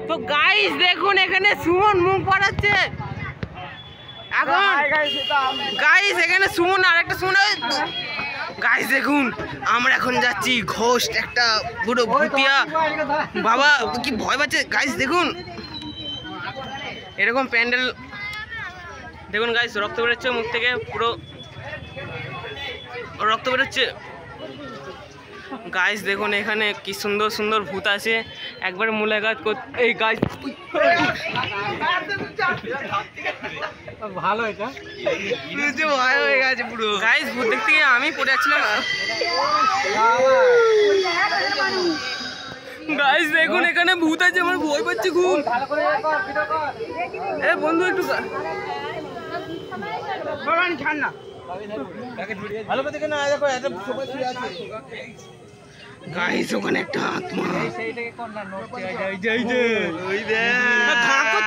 তো গাইস দেখুন এখানে সুমন মুখ পড়াচ্ছে এখন। গাইস এখানে সুমন আর একটা সুমন। গাইস দেখুন আমরা এখন যাচ্ছি ঘোষ একটা পুরো ভুতিয়া বাবা কি ভয় পাচ্ছে। গাইস দেখুন এরকম প্যান্ডেল দেখুন। গাইস রক্ত বেরোচ্ছে মুখ থেকে, পুরো রক্ত বেরোচ্ছে। গাইস দেখুন এখানে কি সুন্দর সুন্দর ভূত আছে, একবার মুলাকাত করতে। এই গাইস ভালো, এটা ভয় হয়ে গেছে পুরো। গাইস ভূত দেখতে গিয়ে আমি পড়ে যাচ্ছিলাম। গাইস দেখুন এখানে ভূত আছে, আমার ভয় পাচ্ছে খুব। এ বন্ধু একটু ভালো করে দেখে না, দেখো একটা সবাই শুয়ে আছে। গাইস ওখানে একটা আত্মা,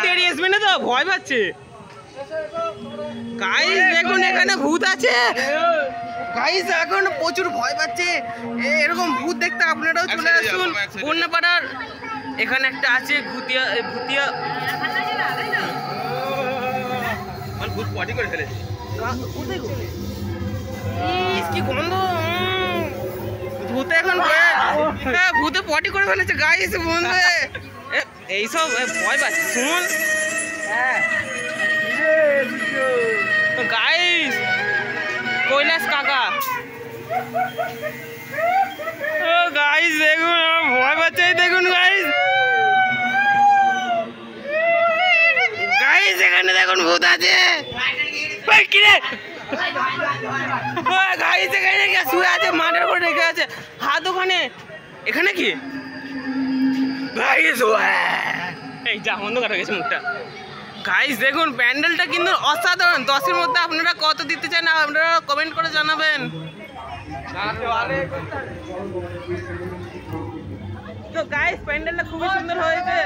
তেড়িয়ে আসবে না তো, ভয় পাচ্ছে। গাইস দেখুন এখানে ভূত আছে। গাইস এখন প্রচুর ভয় পাচ্ছে। এরকম ভূত দেখতে আপনারাও চলে আসুন বন্যাপাড়ার। এখানে একটা আছে ভূতিয়া, ভূতিয়া ভূত পটি করে ফেলেছে। কি গন্ধ, ভূতে এখন ভূতে পটি করে ফেলেছে। গাইস বন্ধু এইসব ভয় পাচ্ছে শুনুন। গাইস কৈলাস কাকা, ও গাইস দেখুন ভয় পাচ্ছে। দেখুন গাইস, গাইস এখানে দেখুন ভূত আছে। গাইস এখানে শুয়ে আছে, মাঠের উপর রেখে আছে, হাত ওখানে। এখানে কি গাইস, এই যা বন্ধ করা গেছে মুখটা। গাইস দেখুন প্যান্ডেলটা কিন্তু অসাধারণ। 10-এর মধ্যে আপনারা কত দিতে চান আপনারা কমেন্ট করে জানাবেন। তো গাইস প্যান্ডেলটা খুবই সুন্দর হয়েছে।